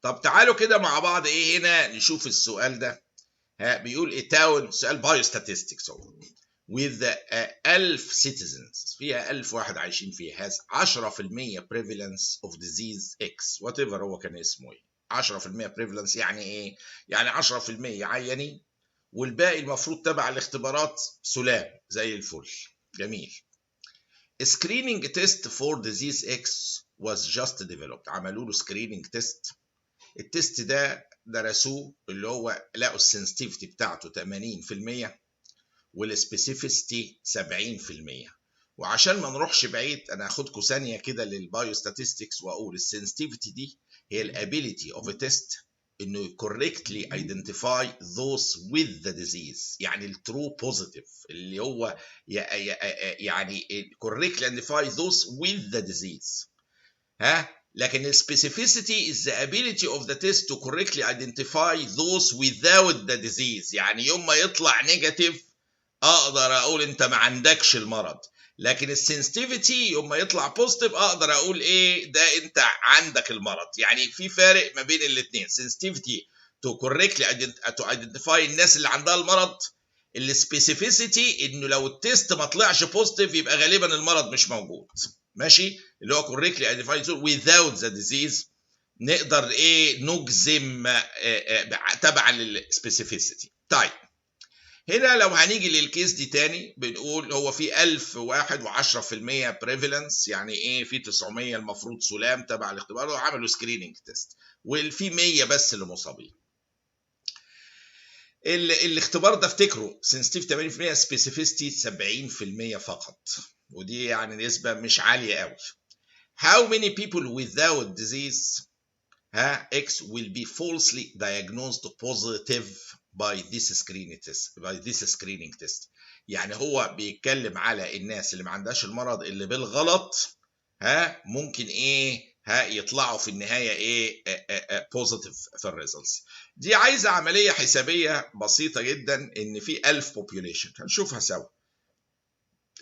طب تعالوا كده مع بعض ايه هنا نشوف السؤال ده. بيقول a town، سؤال biostatistics اهو، with 1000 citizens، فيها 1000 واحد عايشين فيها، has 10% prevalence of disease X whatever هو كان اسمه ايه. 10% prevalence يعني ايه؟ يعني 10% عيانين والباقي المفروض تبع الاختبارات سلام زي الفل. جميل. screening test for disease X was just developed. عملوا له screening test. التست ده درسوه، اللي هو لقوا السنسيتيفيتي بتاعته 80% والسبيسيفيستي 70%. وعشان ما نروحش بعيد انا هاخدكم ثانيه كده للبايو ستاتستكس واقول السنسيتيفيتي دي هي الابيليتي اوف ا تيست انه correctly identify those with the disease، يعني الترو بوزيتيف اللي هو يعني correctly identify those with the disease. لكن السبيسيفيسيتي is the ability of the test to correctly identify those without the disease، يعني يوم ما يطلع نيجاتيف اقدر اقول انت ما عندكش المرض، لكن السنسيتيفيتي يوم ما يطلع بوزيتيف اقدر اقول ايه ده انت عندك المرض. يعني في فارق ما بين الاثنين. sensitivity to correctly to identify الناس اللي عندها المرض، السبيسيفيسيتي انه لو التيست ما طلعش بوزيتيف يبقى غالبا المرض مش موجود. ماشي، اللي هو correctly identified without the disease نقدر ايه نجزم تبعا للسبيسيفيسيتي. طيب هنا لو هنيجي للكيس دي تاني بنقول هو في 1000 واحد و10% بريفالنس، يعني ايه في 900 المفروض سلام تبع الاختبار وعملوا سكريننج تيست وفي 100 بس اللي مصابين. الاختبار ده افتكروا سنسيتيف 80% سبيسيفيستي 70% فقط، ودي يعني نسبة مش عالية قوي. How many people without disease X will be falsely diagnosed positive by this screening test. يعني هو بيتكلم على الناس اللي ما عندهاش المرض اللي بالغلط ممكن ايه يطلعوا في النهايه ايه بوزيتيف في الريزلتس. دي عايزه عمليه حسابيه بسيطه جدا. ان في 1000 population هنشوفها سوا.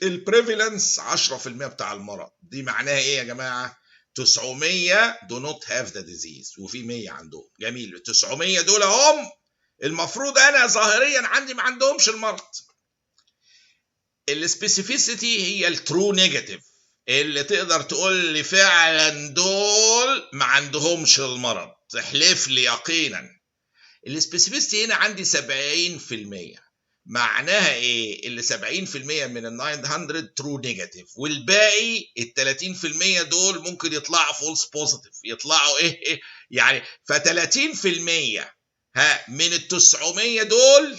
البريفالنس 10% بتاع المرض، دي معناها ايه يا جماعه؟ 900 do not have the disease وفي 100 عندهم. جميل، ال 900 دول هم المفروض انا ظاهريا عندي ما عندهمش المرض. السبيسيفيسيتي هي الترو نيجاتيف اللي تقدر تقول لي فعلا دول ما عندهمش المرض، تحلف لي يقينا. السبيسيفيسيتي هنا عندي 70%. معناها ايه؟ اللي 70% من ال 900 ترو نيجاتيف والباقي ال 30% دول ممكن يطلعوا فولس بوزيتيف، يطلعوا ايه يعني ف 30% من ال 900 دول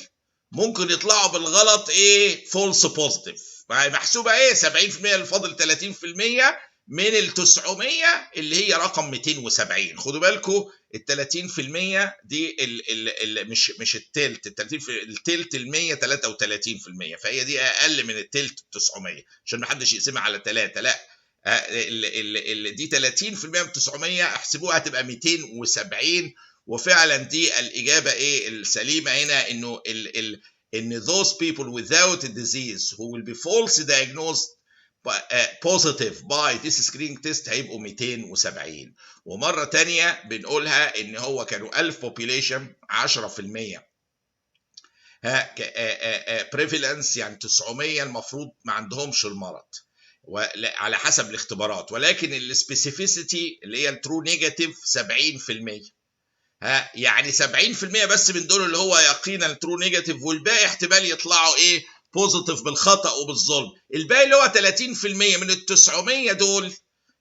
ممكن يطلعوا بالغلط ايه فولس بوزيتيف. محسوبه ايه 70% الفاضل 30% من ال 900 اللي هي رقم 270. خدوا بالكم ال 30% دي مش التلت، التلت ال 133%، فهي دي اقل من التلت 900 عشان ما حدش يقسمها على 3. لا دي 30% من 900 احسبوها هتبقى 270. وفعلا دي الاجابه ايه السليمه هنا، انه ان those people without a disease who will be falsely diagnosed positive by this screening test هيبقوا 270. ومرة تانية بنقولها ان هو كانوا 1000 population 10% prevalence، يعني 900 المفروض ما عندهمش المرض على حسب الاختبارات، ولكن السبيسيفيسيتي اللي هي الترو نيجاتيف 70%. يعني 70% بس من دول اللي هو يقينا الترو نيجاتيف، والباقي احتمال يطلعوا ايه بوزيتيف بالخطا وبالظلم. الباقي اللي هو 30% من ال 900 دول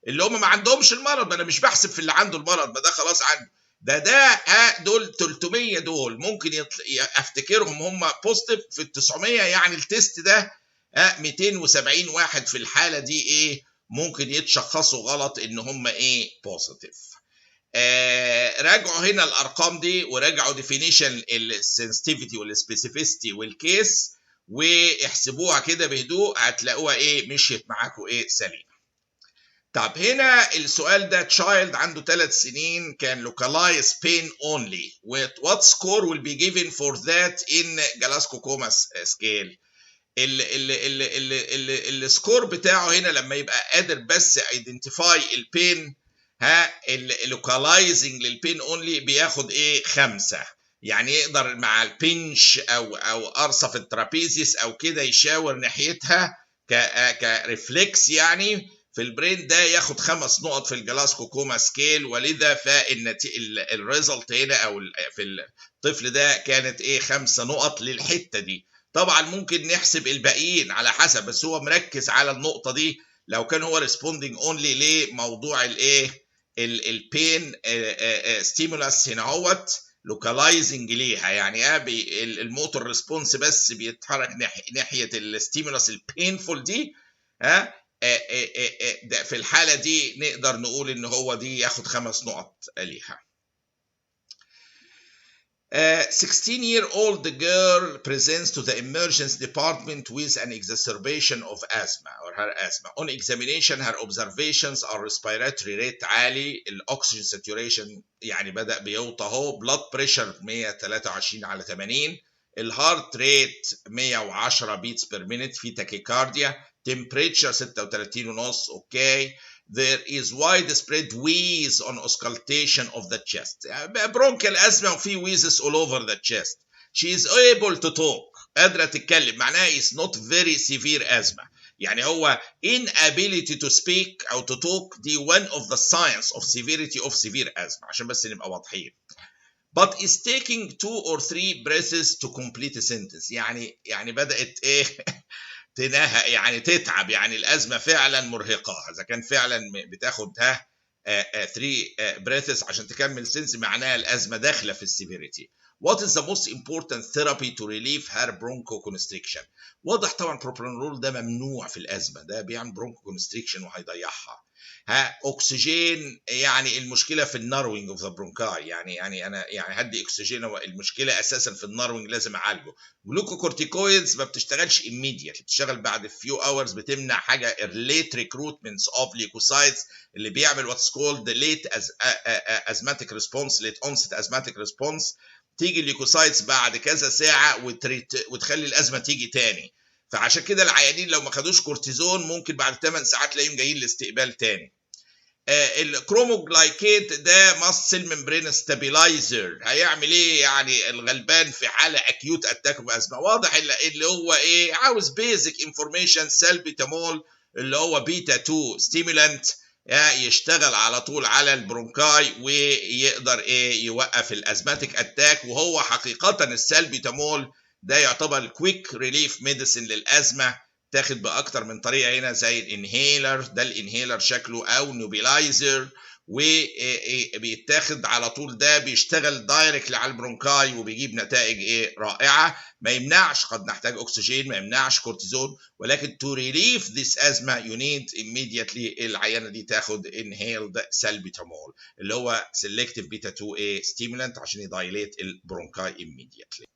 اللي هم ما عندهمش المرض، ما انا مش بحسب في اللي عنده المرض، ما ده خلاص عنده ده دول 300 دول ممكن افتكرهم هم بوزيتيف في ال 900. يعني التست ده 270 واحد في الحاله دي ايه ممكن يتشخصوا غلط ان هم ايه بوزيتيف. راجعوا هنا الارقام دي وراجعوا ديفينيشن السنسيتيفيتي والسبيسيفيستي والكيس واحسبوها كده بهدوء هتلاقوها ايه مشيت معاكم ايه سليمه. طب هنا السؤال ده تشايلد عنده 3 سنين كان localized pain only. What score will be given for that in Glasgow-Coma scale؟ السكور بتاعه هنا لما يبقى قادر بس identify البين اللوكالايزنج للبين اونلي بياخد ايه 5. يعني يقدر مع البنش او قرصه في الترابيزيس او كده يشاور ناحيتها كريفلكس يعني في البرين ده ياخد 5 نقط في الجلاسكو كوما سكيل، ولذا فالريزلت هنا او في الطفل ده كانت ايه 5 نقط للحته دي. طبعا ممكن نحسب الباقيين على حسب، بس هو مركز على النقطه دي. لو كان هو ريسبوندينج اونلي لموضوع الايه البين ستيمولاس هنا اهوت لوكالايزنج ليها، يعني الموتور ريسبونس بس بيتحرك ناحيه الستيمولاس البينفول دي. في الحاله دي نقدر نقول ان هو دي ياخد 5 نقط ليها. 16-year-old girl presents to the emergency department with an exacerbation of asthma or her asthma. On examination, her observations are respiratory rate عالي، الأكسجين saturation يعني بدأ بيوطى اهو، blood pressure 123/80، الهارت ريت 110 beats per minute، في tachycardia، temperature 36.5. اوكي. There is widespread wheeze on auscultation of the chest. bronchial asthma وفي wheezes all over the chest. She is able to talk. قادرة تتكلم، معناها is not very severe asthma. يعني هو inability to speak أو to talk دي one of the signs of severity of severe asthma، عشان بس نبقى واضحين. But is taking 2 or 3 breaths to complete a sentence. يعني بدأت إيه تنهى، يعني تتعب، يعني الأزمة فعلا مرهقة. إذا كان فعلا بتاخد 3 breaths عشان تكمل سنس، معناها الأزمة داخلة في السيفيريتي. What is the most important therapy to relieve her bronchoconstriction؟ واضح طبعا بروبرانول ده ممنوع في الأزمة، ده بيعمل bronchoconstriction وهيضيعها. اكسجين، يعني المشكله في الناروينج اوف ذا برونكاي، يعني انا يعني هدي اكسجين، المشكله اساسا في الناروينج لازم اعالجه. جلوكوكورتيكويدز ما بتشتغلش immediately، بتشتغل بعد فيو اورز، بتمنع حاجه late recruitments of leukocytes اللي بيعمل واتس كولد late asthmatic response، late onset asthmatic response. تيجي الليوكوسايتس بعد كذا ساعه وتخلي الازمه تيجي تاني. فعشان كده العيانين لو ما خدوش كورتيزون ممكن بعد 8 ساعات تلاقيهم جايين لاستقبال تاني. الكروموجلايكيت ده ماسل ممبرين ستابيلايزر، هيعمل ايه يعني الغلبان في حاله اكيوت اتاك اوف ازمه؟ واضح اللي هو ايه، عاوز بيزك انفورميشن. سالبيتامول اللي هو بيتا 2 ستيمولانت يشتغل على طول على البرونكاي ويقدر ايه يوقف الازماتيك اتاك. وهو حقيقه السالبيتامول ده يعتبر كويك ريليف ميديسن للازمه، تاخد باكتر من طريقه هنا، زي الانهيلر ده، الانهيلر شكله، او نوبيلايزر، وبيتاخد على طول. ده بيشتغل دايركتلي على البرونكاي وبيجيب نتائج ايه رائعه. ما يمنعش، قد نحتاج اكسجين، ما يمنعش كورتيزون، ولكن to relieve this asthma you need immediately العيانه دي تاخد inhaled salbutamol اللي هو selective beta 2 stimulant عشان يدايليت البرونكاي immediately.